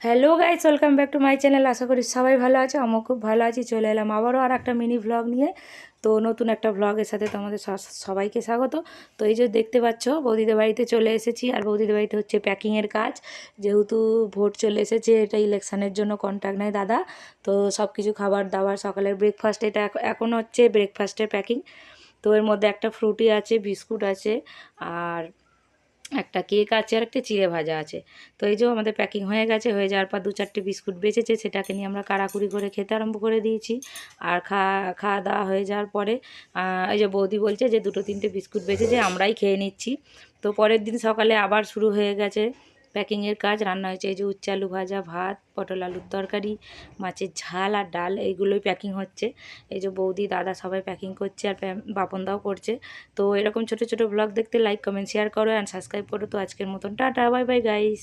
Hello guys, welcome back to my channel. আশা করি সবাই ভালো আছে, আমিও খুব ভালো আছি। চলে এলাম আবারও আর একটা মিনি ভ্লগ নিয়ে। তো নতুন একটা ভ্লগের সাথে তোমাদের সবাইকে স্বাগত। তো এই যে দেখতে পাচ্ছ, বৌদিদের বাড়িতে চলে এসেছি। আর বৌদিদের বাড়িতে হচ্ছে প্যাকিংয়ের কাজ, যেহেতু ভোট চলে এসেছে, এটা ইলেকশানের জন্য কন্ট্যাক্ট নেয় দাদা। তো সব কিছু খাবার দাবার, সকালের ব্রেকফাস্ট, এটা এখন হচ্ছে ব্রেকফাস্টের প্যাকিং। তো এর মধ্যে একটা ফ্রুটি আছে, বিস্কুট আছে, আর একটা কেক আছে, আর একটা চিড়ে ভাজা আছে। তো এই যে আমাদের প্যাকিং হয়ে গেছে। হয়ে যাওয়ার পর 2-4টে বিস্কুট বেঁচেছে, সেটাকে নিয়ে আমরা কাড়াকুড়ি করে খেতে আরম্ভ করে দিয়েছি। আর খাওয়া দাওয়া হয়ে যাওয়ার পরে এই যে বৌদি বলছে যে 2-3টে বিস্কুট বেঁচেছে, আমরাই খেয়ে নিচ্ছি। তো পরের দিন সকালে আবার শুরু হয়ে গেছে প্যাকিংয়ের কাজ। রান্না হয়েছে এই যে উচ্ছে আলু ভাজা, ভাত, পটল আলুর তরকারি, মাছের ঝাল আর ডাল, এইগুলোই প্যাকিং হচ্ছে। এই যে বৌদি দাদা সবাই প্যাকিং করছে, আর বাপনদাও করছে। তো এরকম ছোট ছোট ব্লগ দেখতে লাইক কমেন্ট শেয়ার করো অ্যান্ড সাবস্ক্রাইব করো। তো আজকের মতন টাটা, বাই বাই গাইস।